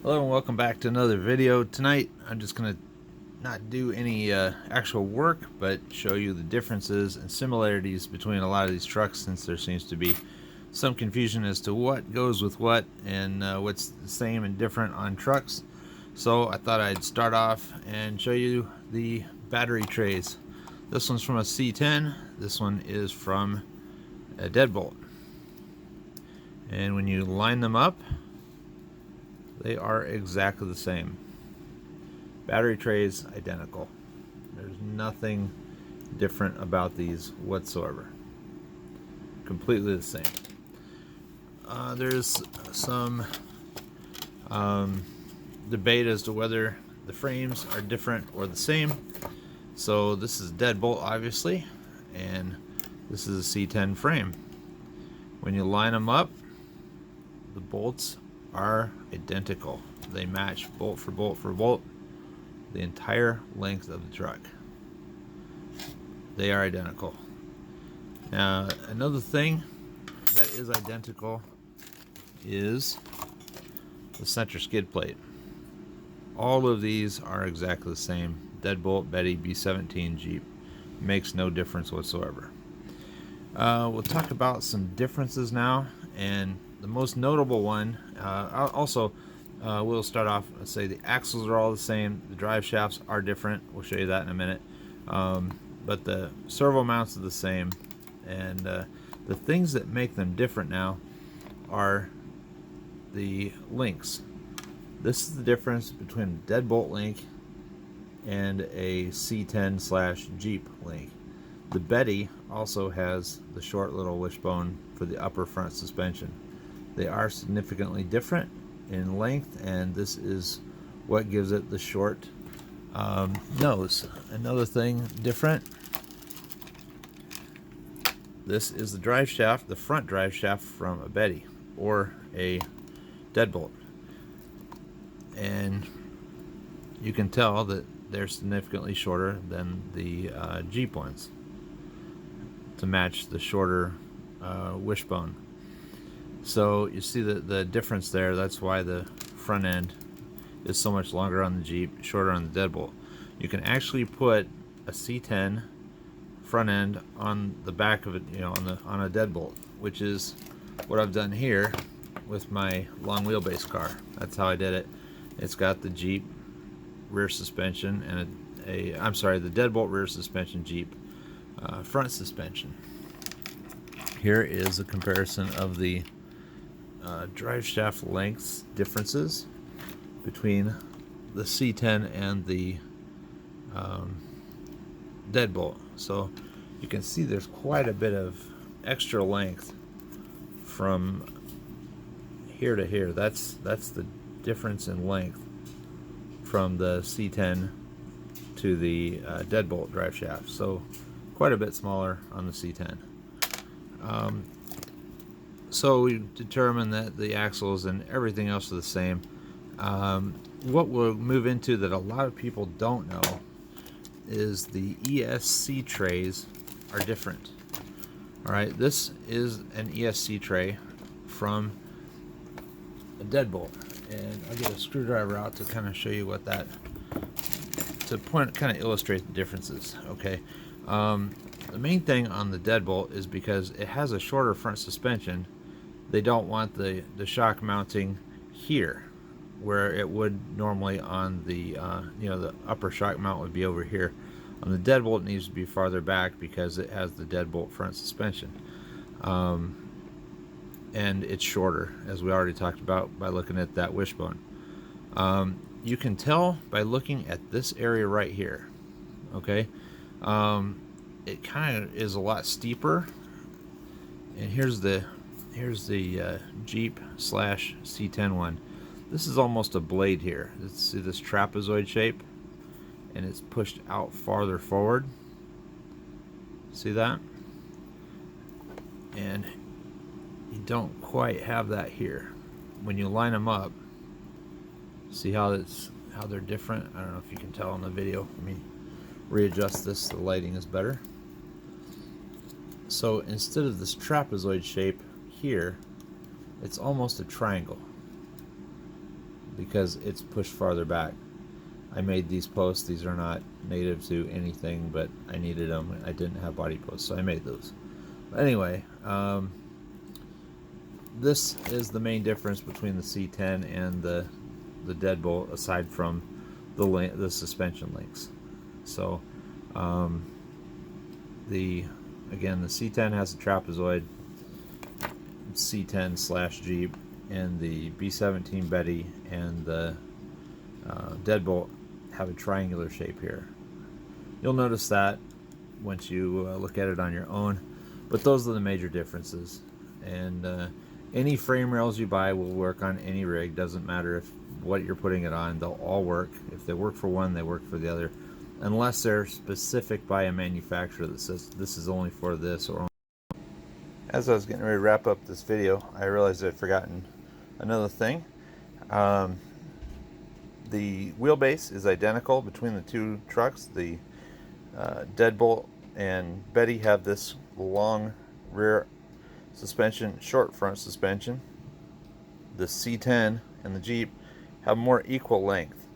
Hello and welcome back to another video. Tonight I'm just going to not do any actual work, but show you the differences and similarities between a lot of these trucks, since there seems to be some confusion as to what goes with what and what's the same and different on trucks. So I thought I'd start off and show you the battery trays. This one's from a C10, this one is from a deadbolt. And when you line them up, they are exactly the same. Battery trays identical. There's nothing different about these whatsoever. Completely the same. There's some debate as to whether the frames are different or the same. So this is deadbolt, obviously, and this is a C10 frame. When you line them up, the bolts are identical. They match bolt for bolt for bolt the entire length of the truck. They are identical. Now, another thing that is identical is the center skid plate. All of these are exactly the same. Deadbolt, Betty, B17, Jeep. Makes no difference whatsoever. We'll talk about some differences now, and the most notable one, we'll start off and say the axles are all the same, the drive shafts are different, we'll show you that in a minute, but the servo mounts are the same, and the things that make them different now are the links. This is the difference between a deadbolt link and a C10 / Jeep link. The Betty also has the short little wishbone for the upper front suspension. They are significantly different in length, and this is what gives it the short nose. Another thing different, this is the drive shaft, the front drive shaft from a Betty or a deadbolt, and you can tell that they're significantly shorter than the Jeep ones to match the shorter wishbone. So you see the difference there. That's why the front end is so much longer on the Jeep, shorter on the deadbolt. You can actually put a C10 front end on the back of it, on a deadbolt, which is what I've done here with my long wheelbase car. That's how I did it. It's got the Jeep rear suspension and the deadbolt rear suspension, Jeep front suspension. Here is a comparison of the drive shaft lengths differences between the C10 and the deadbolt. So you can see there's quite a bit of extra length from here to here. That's the difference in length from the C10 to the deadbolt drive shaft. So quite a bit smaller on the C10. So we determined that the axles and everything else are the same. What we'll move into that a lot of people don't know is the Esc trays are different. Alright, this is an Esc tray from a deadbolt, and I'll get a screwdriver out to kind of show you what that, kind of illustrate the differences. Okay, the main thing on the deadbolt is because it has a shorter front suspension, they don't want the shock mounting here where it would normally on the the upper shock mount would be over here. On the deadbolt, it needs to be farther back because it has the deadbolt front suspension, and it's shorter, as we already talked about by looking at that wishbone. You can tell by looking at this area right here. Okay, it kind of is a lot steeper, and here's the Jeep / C10 one. This is almost a blade here. Let's see this trapezoid shape, and it's pushed out farther forward. See that? And you don't quite have that here. When you line them up, see how they're different? I don't know if you can tell in the video. Let me readjust this, the lighting is better. So instead of this trapezoid shape here, it's almost a triangle. because it's pushed farther back. I made these posts. These are not native to anything, but I needed them. I didn't have body posts, so I made those. But anyway, this is the main difference between the C10 and the deadbolt, aside from the suspension links. So again, the C10 has a trapezoid C10 / Jeep, and the B17 Betty and the deadbolt have a triangular shape here. You'll notice that once you look at it on your own, but those are the major differences. And any frame rails you buy will work on any rig. Doesn't matter if what you're putting it on, they'll all work. If they work for one, they work for the other, unless they're specific by a manufacturer that says this is only for this. Or as I was getting ready to wrap up this video, I realized I'd forgotten another thing. The wheelbase is identical between the two trucks. The deadbolt and Betty have this long rear suspension, short front suspension. The C10 and the Jeep have more equal length,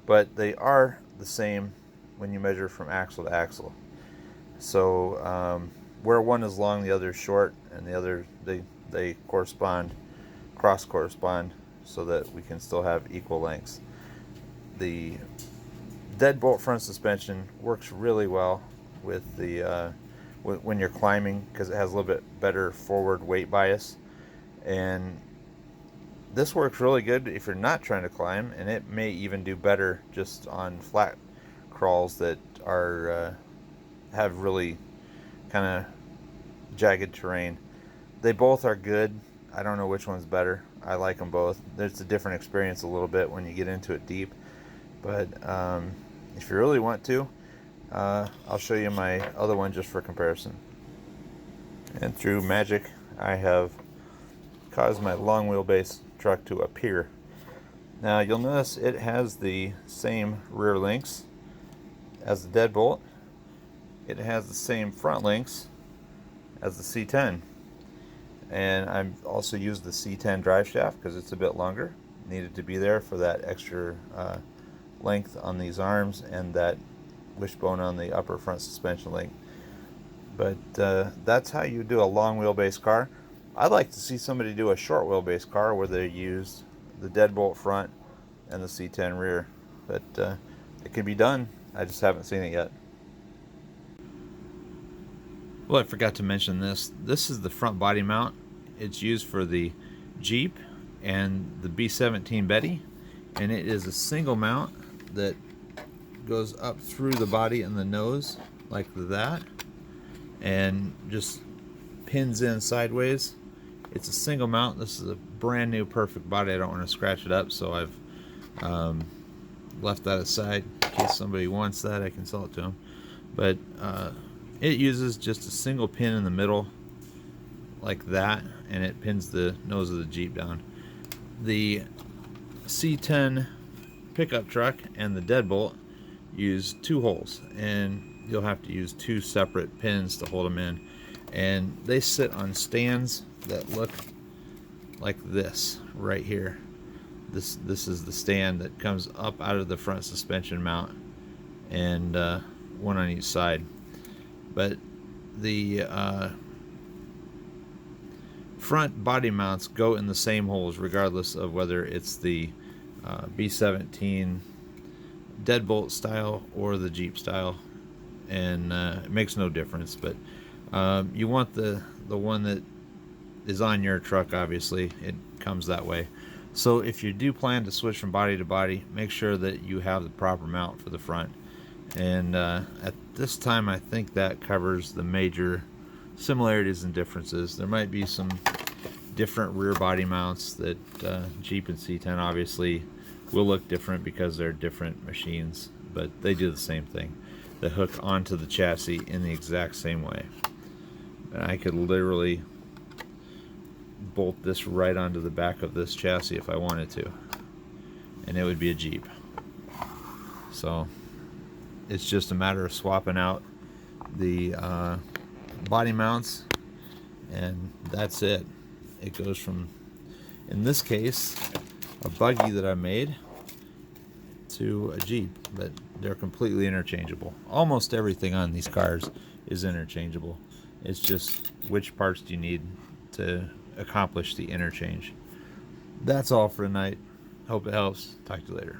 but they are the same when you measure from axle to axle. So where one is long, the other is short, and the other they correspond, cross correspond, so that we can still have equal lengths. The deadbolt front suspension works really well with the when you're climbing, because it has a little bit better forward weight bias, and this works really good if you're not trying to climb, and it may even do better just on flat crawls that are have really kind of jagged terrain. They both are good. I don't know which one's better. I like them both. There's a different experience a little bit when you get into it deep. But if you really want to, I'll show you my other one just for comparison. And through magic, I have caused my long wheelbase truck to appear. Now you'll notice it has the same rear links as the deadbolt. It has the same front links as the C10. And I've also used the C10 drive shaft because it's a bit longer. Needed to be there for that extra length on these arms and that wishbone on the upper front suspension link. But that's how you do a long wheelbase car. I'd like to see somebody do a short wheelbase car where they use the deadbolt front and the C10 rear. But it can be done. I just haven't seen it yet. Well, I forgot to mention this. This is the front body mount. It's used for the Jeep and the B17 Betty, and it is a single mount that goes up through the body and the nose like that, and just pins in sideways. It's a single mount. This is a brand new perfect body. I don't want to scratch it up, so I've left that aside in case somebody wants that. I can sell it to them. But it uses just a single pin in the middle like that, and it pins the nose of the Jeep down. The C10 pickup truck and the deadbolt use 2 holes, and you'll have to use 2 separate pins to hold them in, and they sit on stands that look like this right here. This is the stand that comes up out of the front suspension mount, and one on each side. But the front body mounts go in the same holes regardless of whether it's the B17 deadbolt style or the Jeep style, and it makes no difference. But you want the one that is on your truck. Obviously it comes that way. So if you do plan to switch from body to body, make sure that you have the proper mount for the front. And at this time, I think that covers the major similarities and differences. There might be some different rear body mounts that Jeep and C10 obviously will look different because they're different machines, but they do the same thing. They hook onto the chassis in the exact same way. And I could literally bolt this right onto the back of this chassis if I wanted to, and it would be a Jeep. So it's just a matter of swapping out the body mounts, and that's it. It goes from, in this case, a buggy that I made to a Jeep, but they're completely interchangeable. Almost everything on these cars is interchangeable. It's just which parts do you need to accomplish the interchange. That's all for tonight. Hope it helps. Talk to you later.